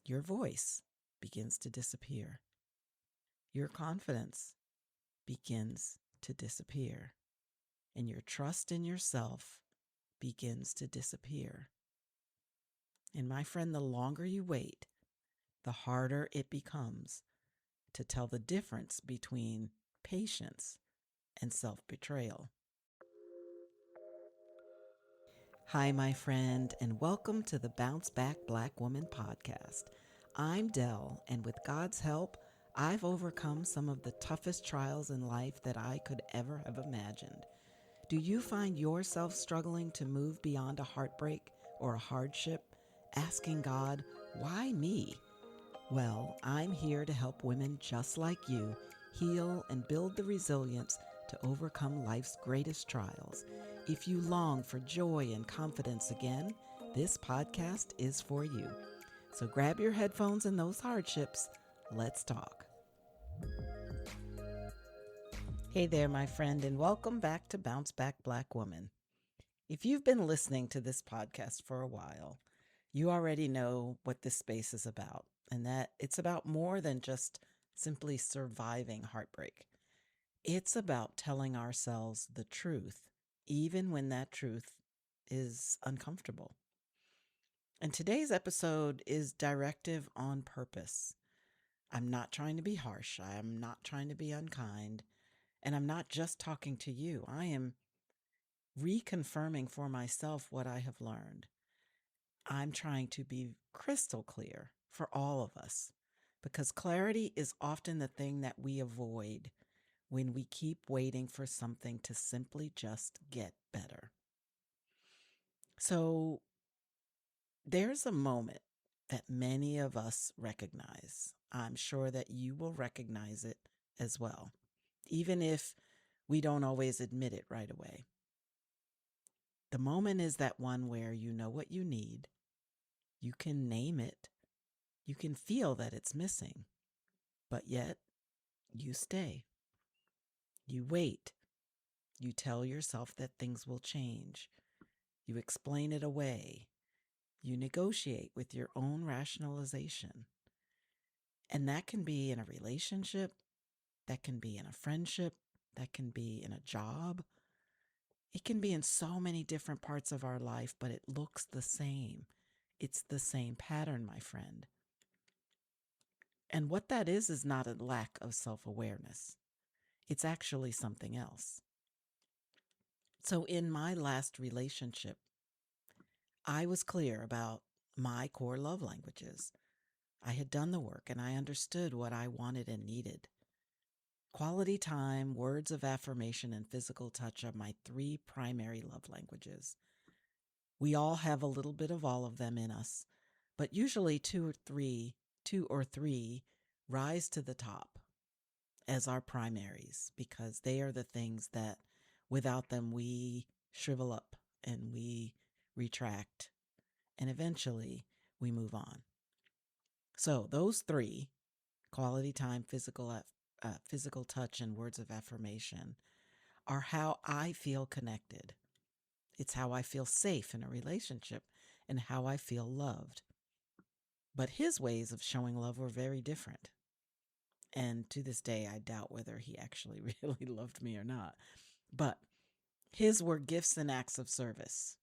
your voice begins to disappear. Your confidence begins to disappear. And your trust in yourself begins to disappear. And my friend, the longer you wait, the harder it becomes to tell the difference between patience and self-betrayal. Hi, my friend, and welcome to the Bounce Back Black Woman podcast. I'm Dell, and with God's help, I've overcome some of the toughest trials in life that I could ever have imagined. Do you find yourself struggling to move beyond a heartbreak or a hardship, asking God, why me? Well, I'm here to help women just like you heal and build the resilience to overcome life's greatest trials. If you long for joy and confidence again, this podcast is for you. So grab your headphones and those hardships. Let's talk. Hey there, my friend, and welcome back to Bounce Back Black Woman. If you've been listening to this podcast for a while, you already know what this space is about, and that it's about more than just simply surviving heartbreak. It's about telling ourselves the truth, even when that truth is uncomfortable. And today's episode is directive on purpose. I'm not trying to be harsh. I am not trying to be unkind. And I'm not just talking to you. I am reconfirming for myself what I have learned. I'm trying to be crystal clear for all of us, because clarity is often the thing that we avoid when we keep waiting for something to simply just get better. So there's a moment that many of us recognize. I'm sure that you will recognize it as well, even if we don't always admit it right away. The moment is that one where you know what you need, you can name it, you can feel that it's missing, but yet you stay. You wait. You tell yourself that things will change. You explain it away. You negotiate with your own rationalization. And that can be in a relationship, that can be in a friendship, that can be in a job. It can be in so many different parts of our life, but it looks the same. It's the same pattern, my friend. And what that is not a lack of self-awareness. It's actually something else. So in my last relationship, I was clear about my core love languages. I had done the work and I understood what I wanted and needed. Quality time, words of affirmation, and physical touch are my 3 primary love languages. We all have a little bit of all of them in us, but usually two or three rise to the top as our primaries, because they are the things that without them we shrivel up and we retract and eventually we move on. So those 3, quality time, physical touch, and words of affirmation, are how I feel connected. It's how I feel safe in a relationship and how I feel loved. But his ways of showing love were very different. And to this day, I doubt whether he actually really loved me or not. But his were gifts and acts of service.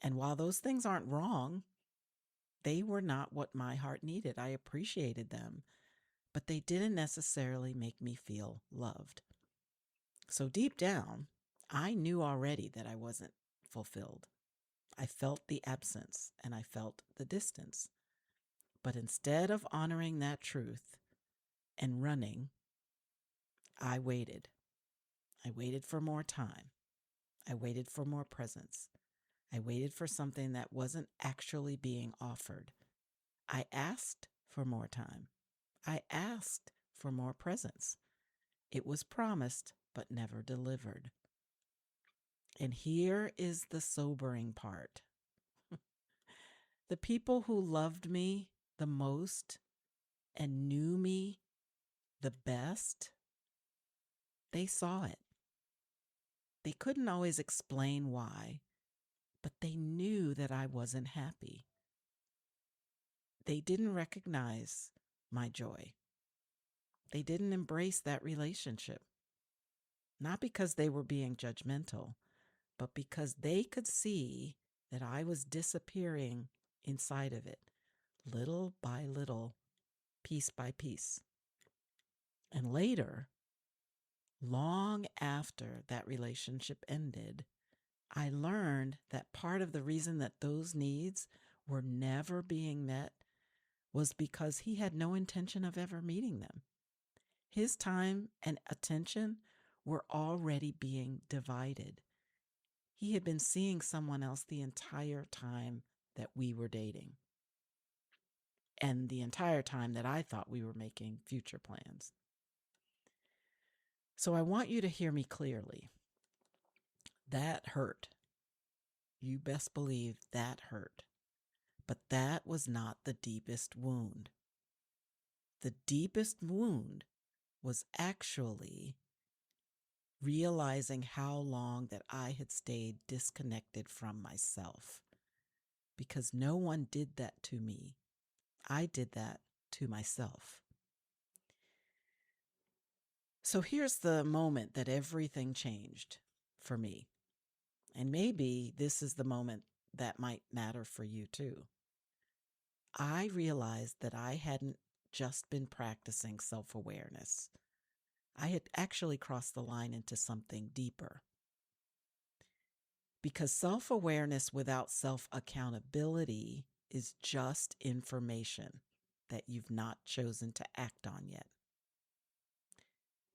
And while those things aren't wrong, they were not what my heart needed. I appreciated them, but they didn't necessarily make me feel loved. So deep down, I knew already that I wasn't fulfilled. I felt the absence and I felt the distance. But instead of honoring that truth and running, I waited. I waited for more time. I waited for more presence. I waited for something that wasn't actually being offered. I asked for more time. I asked for more presence. It was promised, but never delivered. And here is the sobering part. The people who loved me the most and knew me the best, they saw it. They couldn't always explain why, but they knew that I wasn't happy. They didn't recognize my joy. They didn't embrace that relationship. Not because they were being judgmental, but because they could see that I was disappearing inside of it, little by little, piece by piece. And later, long after that relationship ended, I learned that part of the reason that those needs were never being met was because he had no intention of ever meeting them. His time and attention were already being divided. He had been seeing someone else the entire time that we were dating, and the entire time that I thought we were making future plans. So I want you to hear me clearly. That hurt. You best believe that hurt. But that was not the deepest wound. The deepest wound was actually realizing how long that I had stayed disconnected from myself. Because no one did that to me. I did that to myself. So here's the moment that everything changed for me. And maybe this is the moment that might matter for you too. I realized that I hadn't just been practicing self-awareness. I had actually crossed the line into something deeper. Because self-awareness without self-accountability is just information that you've not chosen to act on yet.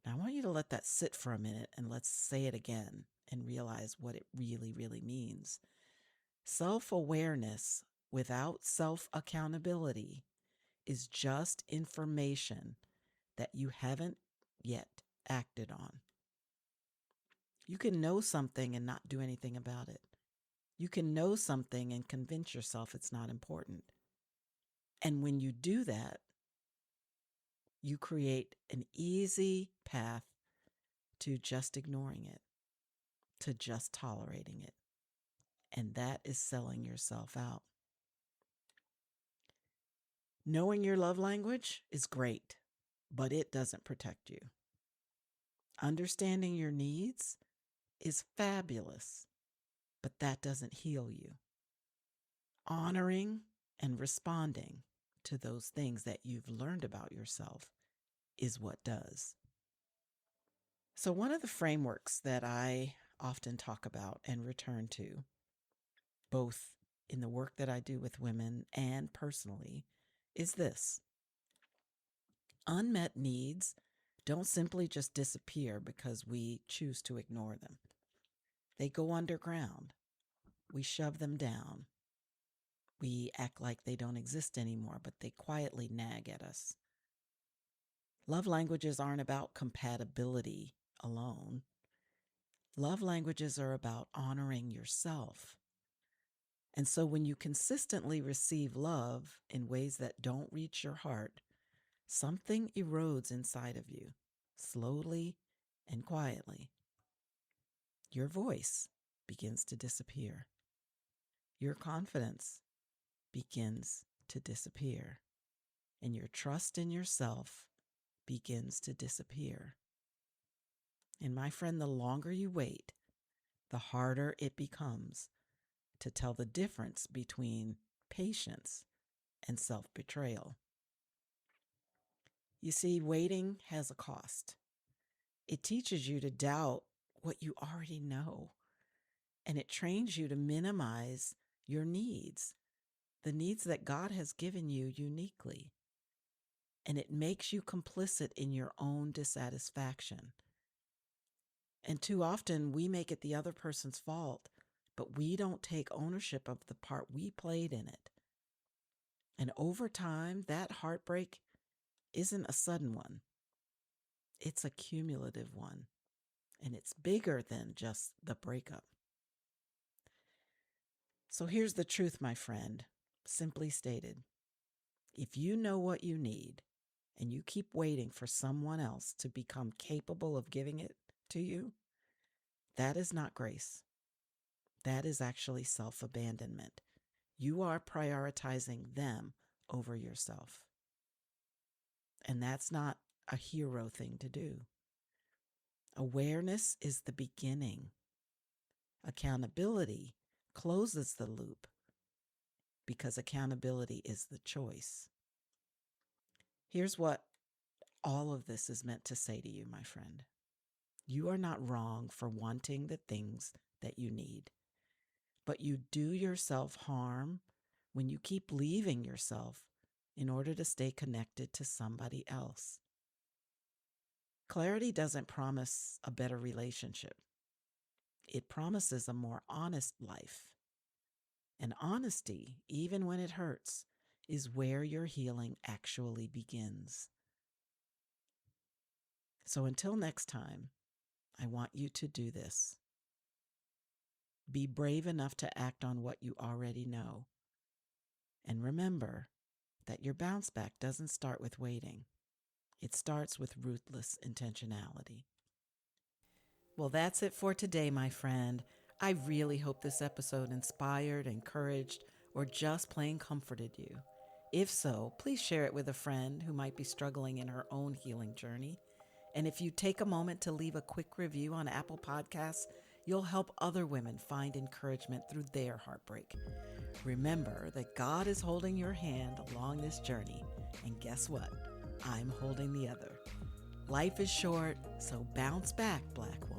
Now, I want you to let that sit for a minute and let's say it again and realize what it really, really means. Self-awareness without self-accountability is just information that you haven't yet acted on. You can know something and not do anything about it. You can know something and convince yourself it's not important. And when you do that, you create an easy path to just ignoring it, to just tolerating it. And that is selling yourself out. Knowing your love language is great, but it doesn't protect you. Understanding your needs is fabulous, but that doesn't heal you. Honoring and responding to those things that you've learned about yourself is what does. So one of the frameworks that I often talk about and return to, both in the work that I do with women and personally, is this. Unmet needs don't simply just disappear because we choose to ignore them. They go underground. We shove them down. We act like they don't exist anymore, but they quietly nag at us. Love languages aren't about compatibility alone. Love languages are about honoring yourself. And so when you consistently receive love in ways that don't reach your heart, something erodes inside of you, slowly and quietly. Your voice begins to disappear. Your confidence begins to disappear. And your trust in yourself begins to disappear. And my friend, the longer you wait, the harder it becomes to tell the difference between patience and self-betrayal. You see, waiting has a cost. It teaches you to doubt what you already know, and it trains you to minimize your needs, the needs that God has given you uniquely. And it makes you complicit in your own dissatisfaction. And too often we make it the other person's fault, but we don't take ownership of the part we played in it. And over time, that heartbreak isn't a sudden one. It's a cumulative one. And it's bigger than just the breakup. So here's the truth, my friend, simply stated. If you know what you need and you keep waiting for someone else to become capable of giving it to you, that is not grace. That is actually self-abandonment. You are prioritizing them over yourself. And that's not a hero thing to do. Awareness is the beginning. Accountability closes the loop because accountability is the choice. Here's what all of this is meant to say to you, my friend. You are not wrong for wanting the things that you need, but you do yourself harm when you keep leaving yourself in order to stay connected to somebody else. Clarity doesn't promise a better relationship. It promises a more honest life. And honesty, even when it hurts, is where your healing actually begins. So until next time, I want you to do this. Be brave enough to act on what you already know. And remember that your bounce back doesn't start with waiting. It starts with ruthless intentionality. Well, that's it for today, my friend. I really hope this episode inspired, encouraged, or just plain comforted you. If so, please share it with a friend who might be struggling in her own healing journey. And if you take a moment to leave a quick review on Apple Podcasts, you'll help other women find encouragement through their heartbreak. Remember that God is holding your hand along this journey, and guess what? I'm holding the other. Life is short, so bounce back, Black woman.